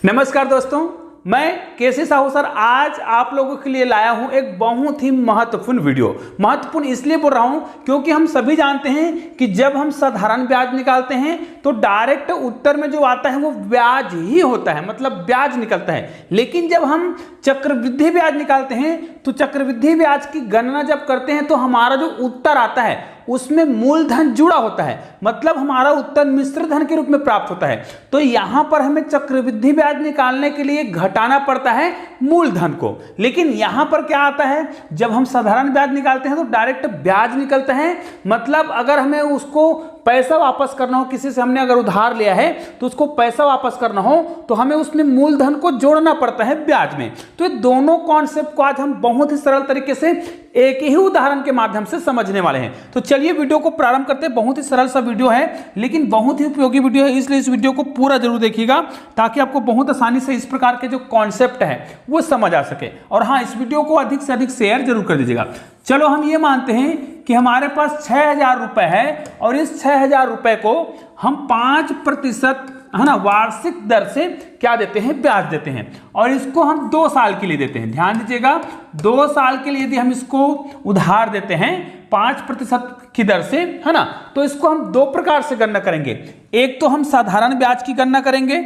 नमस्कार दोस्तों, मैं केसी साहू सर आज आप लोगों के लिए लाया हूं एक बहुत ही महत्वपूर्ण वीडियो। महत्वपूर्ण इसलिए बोल रहा हूं क्योंकि हम सभी जानते हैं कि जब हम साधारण ब्याज निकालते हैं तो डायरेक्ट उत्तर में जो आता है वो ब्याज ही होता है, मतलब ब्याज निकलता है। लेकिन जब हम चक्रवृद्धि ब्याज निकालते हैं तो चक्रवृद्धि ब्याज की गणना जब करते हैं तो हमारा जो उत्तर आता है उसमें मूलधन जुड़ा होता है, मतलब हमारा उत्तर मिश्र धन के रूप में प्राप्त होता है। तो यहां पर हमें चक्रवृद्धि ब्याज निकालने के लिए घटाना पड़ता है मूलधन को। लेकिन यहां पर क्या आता है, जब हम साधारण ब्याज निकालते हैं तो डायरेक्ट ब्याज निकलता है। मतलब अगर हमें उसको पैसा वापस करना हो, किसी से हमने अगर उधार लिया है तो उसको पैसा वापस करना हो तो हमें उसमें मूलधन को जोड़ना पड़ता है ब्याज में। तो ये दोनों कॉन्सेप्ट को आज हम बहुत ही सरल तरीके से एक ही उदाहरण के माध्यम से समझने वाले हैं। तो चलिए वीडियो को प्रारंभ करते हैं। बहुत ही सरल सा वीडियो है लेकिन बहुत ही उपयोगी वीडियो है, इसलिए इस वीडियो को पूरा जरूर देखिएगा ताकि आपको बहुत आसानी से इस प्रकार के जो कॉन्सेप्ट है वो समझ आ सके। और हाँ, इस वीडियो को अधिक से अधिक शेयर जरूर कर दीजिएगा। चलो हम ये मानते हैं कि हमारे पास 6,000 रुपए है और इस 6,000 रुपए को हम 5% है ना वार्षिक दर से क्या देते हैं, ब्याज देते हैं। और इसको हम 2 साल के लिए देते हैं। ध्यान दीजिएगा, 2 साल के लिए यदि हम इसको उधार देते हैं 5% की दर से, है ना, तो इसको हम 2 प्रकार से गणना करेंगे। एक तो हम साधारण ब्याज की गणना करेंगे,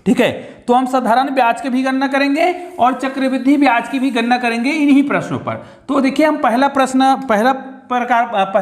ठीक है, तो हम साधारण ब्याज की भी गणना करेंगे और चक्रवृद्धि ब्याज की भी गणना करेंगे इन्हीं प्रश्नों पर। तो देखिए हम पहला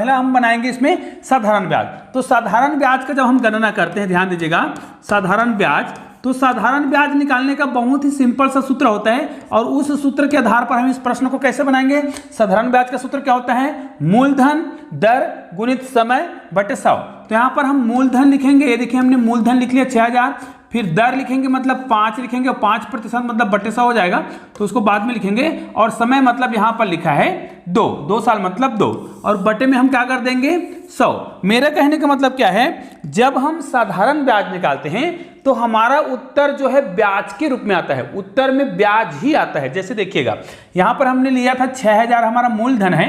हम बनाएंगे इसमें साधारण ब्याज। तो साधारण ब्याज का जब हम गणना करते हैं, ध्यान दीजिएगा, साधारण ब्याज, तो साधारण ब्याज निकालने का बहुत ही सिंपल सा सूत्र होता है और उस सूत्र के आधार पर हम इस प्रश्न को कैसे बनाएंगे। साधारण ब्याज का सूत्र क्या होता है, मूलधन दर गुणित समय बटे 100। तो यहां पर हम मूलधन लिखेंगे, ये देखिए हमने मूलधन लिख लिया 6,000, फिर दर लिखेंगे मतलब 5 लिखेंगे और 5% मतलब बटे 100 हो जाएगा, तो उसको बाद में लिखेंगे। और समय मतलब यहां पर लिखा है 2 साल मतलब 2, और बटे में हम क्या कर देंगे 100। मेरे कहने का मतलब क्या है, जब हम साधारण ब्याज निकालते हैं तो हमारा उत्तर जो है ब्याज के रूप में आता है, उत्तर में ब्याज ही आता है। जैसे देखिएगा यहां पर हमने लिया था 6,000 हमारा मूलधन है,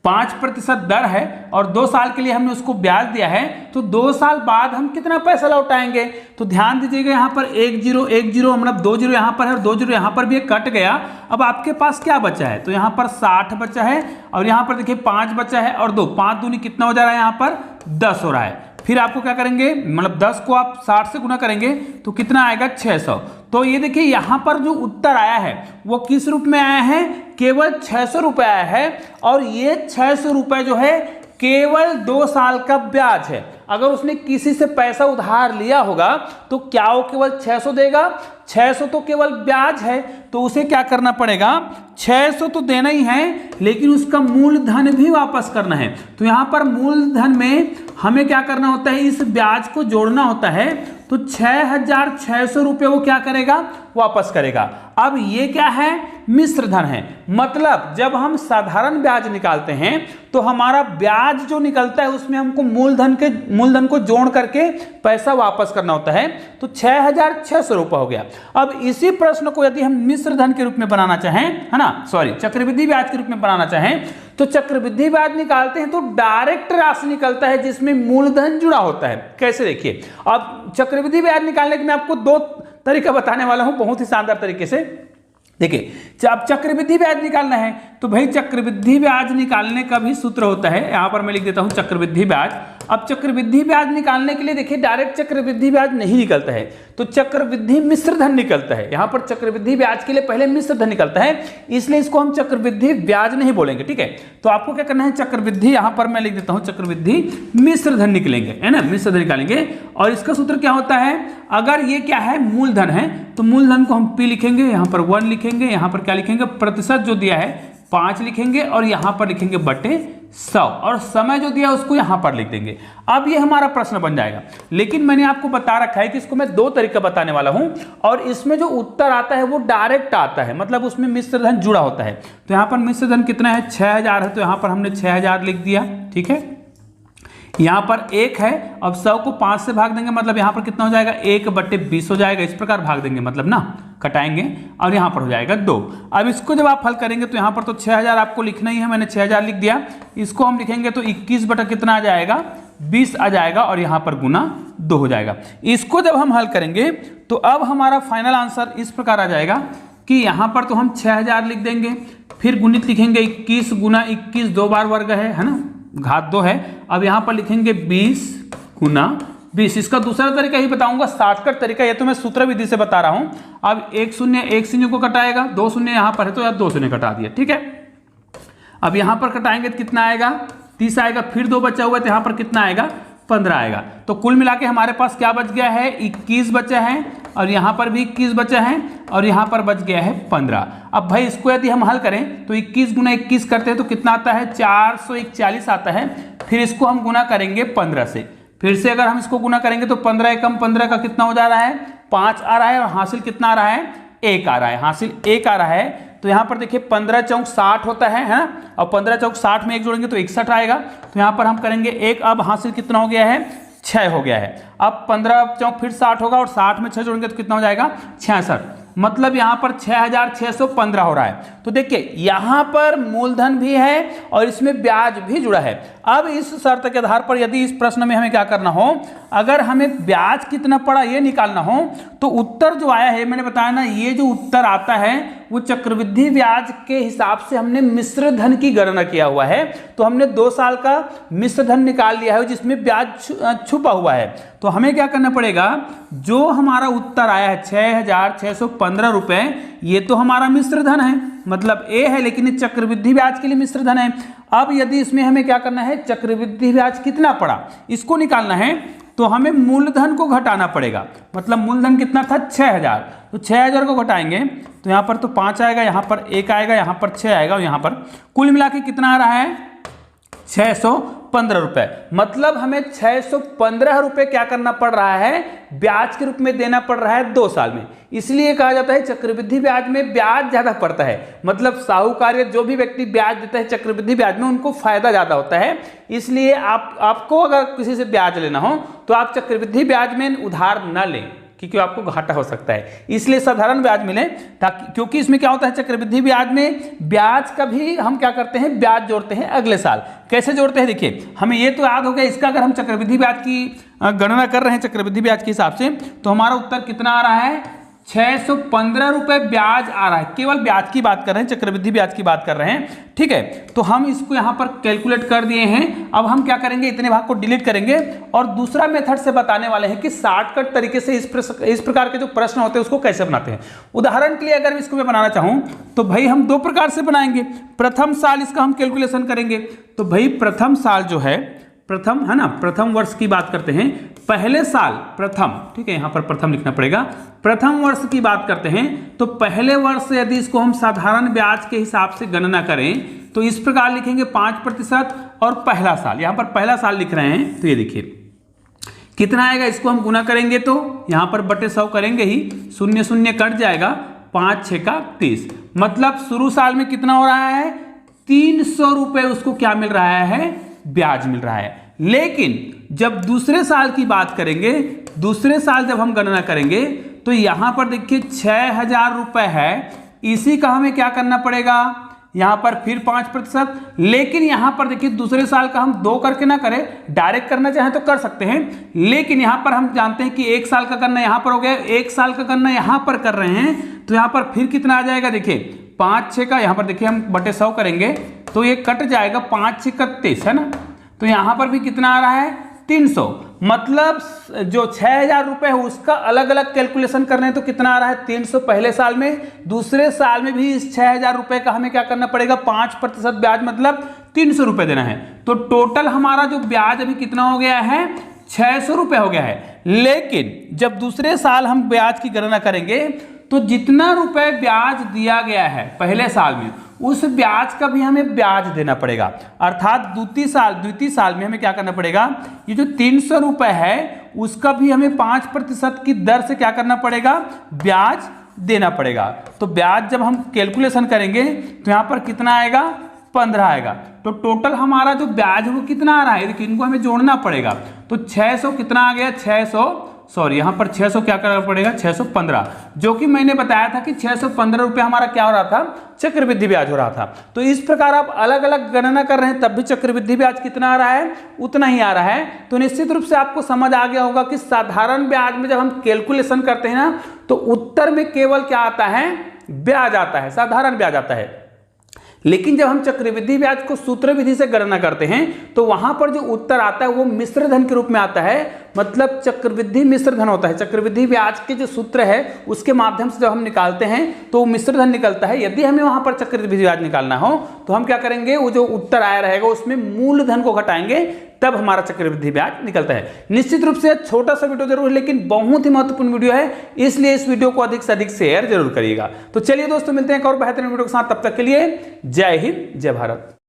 5% दर है और 2 साल के लिए हमने उसको ब्याज दिया है। तो 2 साल बाद हम कितना पैसा लौटाएंगे, तो ध्यान दीजिएगा यहाँ पर 1 0 1 0 मतलब 2 0 यहाँ पर है और 2 0 यहाँ पर भी कट गया। अब आपके पास क्या बचा है, तो यहाँ पर 60 बचा है और यहाँ पर देखिए 5 बचा है और 2, 5 दूनी कितना हो जा रहा है, यहाँ पर 10 हो रहा है। फिर आपको क्या करेंगे, मतलब 10 को आप 60 से गुना करेंगे तो कितना आएगा 600। तो ये देखिए यहां पर जो उत्तर आया है वो किस रूप में आया है, केवल 600 रुपए आया है। और ये 600 रुपए जो है केवल 2 साल का ब्याज है। अगर उसने किसी से पैसा उधार लिया होगा तो क्या वो केवल 600 देगा, 600 तो केवल ब्याज है, तो उसे क्या करना पड़ेगा, 600 तो देना ही है लेकिन उसका मूलधन भी वापस करना है। तो यहां पर मूलधन में हमें क्या करना होता है, इस ब्याज को जोड़ना होता है। तो 6,600 रुपये वो क्या करेगा, वापस करेगा। अब ये क्या है, मिश्र धन है, मतलब जब हम साधारण ब्याज निकालते हैं तो हमारा ब्याज जो निकलता है उसमें हमको मूलधन को जोड़ करके पैसा वापस करना होता है। तो 6,600 रुपये हो गया। अब इसी प्रश्न को यदि हम मिश्र धन के रूप में बनाना चाहें, है ना, सॉरी चक्रवृद्धि ब्याज के रूप में बनाना चाहें, तो चक्रवृद्धि ब्याज निकालते हैं तो डायरेक्ट राशि निकलता है जिसमें मूलधन जुड़ा होता है। कैसे, देखिए अब चक्रवृद्धि ब्याज निकालने के मैं आपको 2 तरीका बताने वाला हूं बहुत ही शानदार तरीके से। देखिए अब चक्रवृद्धि ब्याज निकालना है तो भाई चक्रवृद्धि ब्याज निकालने का भी सूत्र होता है, यहां पर मैं लिख देता हूं चक्रवृद्धि ब्याज। अब चक्रवृद्धि ब्याज निकालने के लिए देखिए डायरेक्ट चक्रवृद्धि ब्याज नहीं निकलता है, तो चक्रवृद्धि मिश्र धन निकलता है। यहां पर चक्रवृद्धि ब्याज के लिए पहले मिश्र धन निकलता है, इसलिए इसको हम चक्रवृद्धि ब्याज नहीं बोलेंगे, ठीक है। तो आपको क्या करना है, चक्रवृद्धि यहां पर मैं लिख देता हूं चक्रवृद्धि मिश्र धन निकलेंगे, है ना, मिश्र धन निकालेंगे। और इसका सूत्र क्या होता है, अगर ये क्या है मूलधन है तो मूलधन को हम P लिखेंगे, यहां पर 1 लिखेंगे, यहां पर क्या लिखेंगे, प्रतिशत जो दिया है 5 लिखेंगे और यहां पर लिखेंगे बटे 100 और समय जो दिया उसको यहां पर लिख देंगे। अब ये हमारा प्रश्न बन जाएगा। लेकिन मैंने आपको बता रखा है कि इसको मैं 2 तरीका बताने वाला हूं और इसमें जो उत्तर आता है वो डायरेक्ट आता है, मतलब उसमें मिश्र धन जुड़ा होता है। तो यहां पर मिश्र धन कितना है, 6,000 है, तो यहां पर हमने 6,000 लिख दिया, ठीक है। यहां पर 1 है, अब 100 को 5 से भाग देंगे मतलब यहां पर कितना हो जाएगा, 1/20 हो जाएगा। इस प्रकार भाग देंगे मतलब ना, कटाएंगे और यहां पर हो जाएगा 2। अब इसको जब आप हल करेंगे तो यहां पर तो 6,000 आपको लिखना ही है, मैंने 6,000 लिख दिया। इसको हम लिखेंगे तो 21 बटा कितना आ जाएगा, 20 आ जाएगा और यहां पर गुना 2 हो जाएगा। इसको जब हम हल करेंगे तो अब हमारा फाइनल आंसर इस प्रकार आ जाएगा कि यहाँ पर तो हम 6000 लिख देंगे, फिर गुणित लिखेंगे 21 गुना 21 2 बार वर्ग है ना, घात 2 है। अब यहाँ पर लिखेंगे 20 गुना 20। इसका दूसरा तरीका ही बताऊंगा, शॉर्टकट तरीका, ये तो मैं सूत्र विधि से बता रहा हूं। अब 1 शून्य को कटाएगा, 2 शून्य यहाँ पर है तो यार 2 शून्य कटा दिया, ठीक है। अब यहाँ पर कटाएंगे तो कितना आएगा, 30 आएगा, फिर 2 बचा हुआ है तो यहाँ पर कितना आएगा, 15 आएगा। तो कुल मिला के हमारे पास क्या बच गया है, 21 बचा है, और यहाँ पर भी 21 बचा है, और यहाँ पर बच गया है 15। अब भाई इसको यदि हम हल करें तो 21 गुना 21 करते हैं तो कितना आता है, 441 आता है। फिर इसको हम गुना करेंगे 15 से, फिर से अगर हम इसको गुना करेंगे तो 15 एकम 15 का कितना हो जा रहा है, 5 आ रहा है, और हासिल कितना आ रहा है, 1 आ रहा है, हासिल 1 आ रहा है। तो यहाँ पर देखिए 15 चौक 60 होता है ना, और 15 चौक 60 में 1 जोड़ेंगे तो 61 आएगा। तो यहाँ पर हम करेंगे 1, अब हासिल कितना हो गया है, 6 हो गया है। अब 15 चौक फिर 60 होगा, और 60 में 6 जोड़ेंगे तो कितना हो जाएगा, 66। मतलब यहाँ पर 6615 हो रहा है। तो देखिए यहाँ पर मूलधन भी है और इसमें ब्याज भी जुड़ा है। अब इस शर्त के आधार पर यदि इस प्रश्न में हमें क्या करना हो, अगर हमें ब्याज कितना पड़ा ये निकालना हो, तो उत्तर जो आया है, मैंने बताया ना, ये जो उत्तर आता है वो चक्रवृद्धि ब्याज के हिसाब से हमने मिश्र धन की गणना किया हुआ है। तो हमने 2 साल का मिश्र धन निकाल लिया है जिसमें ब्याज छुपा हुआ है। तो हमें क्या करना पड़ेगा, जो हमारा उत्तर आया है 6615 रुपए, ये तो हमारा मिश्र धन है, मतलब ए है, लेकिन ये चक्रवृद्धि ब्याज के लिए मिश्र धन है। अब यदि इसमें हमें क्या करना है, चक्रवृद्धि ब्याज कितना पड़ा इसको निकालना है, तो हमें मूलधन को घटाना पड़ेगा। मतलब मूलधन कितना था, 6000, तो 6000 को घटाएंगे तो यहाँ पर तो 5 आएगा, यहाँ पर 1 आएगा, यहाँ पर 6 आएगा, और यहाँ पर कुल मिला के कितना आ रहा है, 615 रुपए। मतलब हमें 615 रुपए क्या करना पड़ रहा है, ब्याज के रूप में देना पड़ रहा है 2 साल में। इसलिए कहा जाता है चक्रवृद्धि ब्याज में ब्याज ज्यादा पड़ता है, मतलब साहूकार जो भी व्यक्ति ब्याज देता है चक्रवृद्धि ब्याज में, उनको फायदा ज्यादा होता है। इसलिए आपको अगर किसी से ब्याज लेना हो तो आप चक्रवृद्धि ब्याज में उधार न लें, क्योंकि आपको घाटा हो सकता है। इसलिए साधारण ब्याज मिले, ताकि क्योंकि इसमें क्या होता है, चक्रवृद्धि ब्याज में ब्याज का भी हम क्या करते हैं, ब्याज जोड़ते हैं अगले साल। कैसे जोड़ते हैं, देखिए हमें ये तो याद हो गया। इसका अगर हम चक्रवृद्धि ब्याज की गणना कर रहे हैं चक्रवृद्धि ब्याज के हिसाब से, तो हमारा उत्तर कितना आ रहा है, 615 रुपए ब्याज आ रहा है। केवल ब्याज की बात कर रहे हैं, चक्रवृद्धि ब्याज की बात कर रहे हैं, ठीक है। तो हम इसको यहां पर कैलकुलेट कर दिए हैं। अब हम क्या करेंगे, इतने भाग को डिलीट करेंगे और दूसरा मेथड से बताने वाले हैं कि शॉर्टकट तरीके से इस प्रकार के जो प्रश्न होते हैं उसको कैसे बनाते हैं। उदाहरण के लिए अगर इसको मैं बनाना चाहूं तो भाई हम 2 प्रकार से बनाएंगे। प्रथम साल इसका हम कैलकुलेशन करेंगे। तो भाई प्रथम साल जो है, प्रथम है ना, प्रथम वर्ष की बात करते हैं, पहले साल प्रथम, ठीक है, यहां पर प्रथम लिखना पड़ेगा। प्रथम वर्ष की बात करते हैं तो पहले वर्ष यदि इसको हम साधारण ब्याज के हिसाब से गणना करें तो इस प्रकार लिखेंगे 5%, और पहला साल, यहां पर पहला साल लिख रहे हैं तो ये देखिए कितना आएगा, इसको हम गुना करेंगे तो यहां पर बटे 100 करेंगे ही, 0 0 कट जाएगा, 5 6 का 30। मतलब शुरू साल में कितना हो रहा है, 300 रुपए उसको क्या मिल रहा है, ब्याज मिल रहा है। लेकिन जब दूसरे साल की बात करेंगे, दूसरे साल जब हम गणना करेंगे तो यहां पर देखिए 6000 रुपए है, इसी का हमें क्या करना पड़ेगा, यहां पर फिर 5%। लेकिन यहां पर देखिए दूसरे साल का हम 2 करके ना करें, डायरेक्ट करना चाहें तो कर सकते हैं, लेकिन यहां पर हम जानते हैं कि 1 साल का करना यहां पर हो गया, 1 साल का करना यहां पर कर रहे हैं, तो यहां पर फिर कितना आ जाएगा, देखिए 5 6 का, यहां पर देखिए हम बटे 100 करेंगे तो ये कट जाएगा, 5 6 31 है ना, तो यहां पर भी कितना आ रहा है, 300। मतलब जो 6000 रुपए है उसका अलग अलग कैलकुलेशन कर रहे हैं तो कितना आ रहा है, 300 पहले साल में, दूसरे साल में भी इस 6000 रुपए का हमें क्या करना पड़ेगा, 5% ब्याज, मतलब 300 रुपए देना है। तो टोटल हमारा जो ब्याज अभी कितना हो गया है, 600 रुपए हो गया है। लेकिन जब दूसरे साल हम ब्याज की गणना करेंगे तो जितना रुपए ब्याज दिया गया है पहले साल में, उस ब्याज का भी हमें ब्याज देना पड़ेगा। अर्थात द्वितीय साल में हमें क्या करना पड़ेगा, ये जो 300 रुपए है उसका भी हमें 5% की दर से क्या करना पड़ेगा, ब्याज देना पड़ेगा। तो ब्याज जब हम कैलकुलेशन करेंगे तो यहां पर कितना आएगा, 15 आएगा। तो टोटल हमारा जो ब्याज है वो कितना आ रहा है, देखिए इनको हमें जोड़ना पड़ेगा। तो 600 कितना आ गया, 600 सॉरी यहाँ पर 600 क्या करना पड़ेगा 615, जो कि मैंने बताया था कि 615 रुपये हमारा क्या हो रहा था, चक्रवृद्धि ब्याज हो रहा था। तो इस प्रकार आप अलग अलग गणना कर रहे हैं तब भी चक्रवृद्धि ब्याज कितना आ रहा है, उतना ही आ रहा है। तो निश्चित रूप से आपको समझ आ गया होगा कि साधारण ब्याज में जब हम कैलकुलेशन करते हैं ना तो उत्तर में केवल क्या आता है, ब्याज आता है, साधारण ब्याज आता है। लेकिन जब हम चक्रवृद्धि ब्याज को सूत्र विधि से गणना करते हैं तो वहां पर जो उत्तर आता है वो मिश्र धन के रूप में आता है, मतलब चक्रवृद्धि मिश्र धन होता है। चक्रवृद्धि ब्याज के जो सूत्र है उसके माध्यम से जब हम निकालते हैं तो वो मिश्र धन निकलता है। यदि हमें वहां पर चक्रवृद्धि ब्याज निकालना हो तो हम क्या करेंगे, वो जो उत्तर आया रहेगा उसमें मूलधन को घटाएंगे, तब हमारा चक्रवृद्धि ब्याज निकलता है। निश्चित रूप से छोटा सा वीडियो जरूर है लेकिन बहुत ही महत्वपूर्ण वीडियो है, इसलिए इस वीडियो को अधिक से अधिक शेयर जरूर करिएगा। तो चलिए दोस्तों, मिलते हैं एक और बेहतरीन वीडियो के साथ, तब तक के लिए जय हिंद, जय भारत।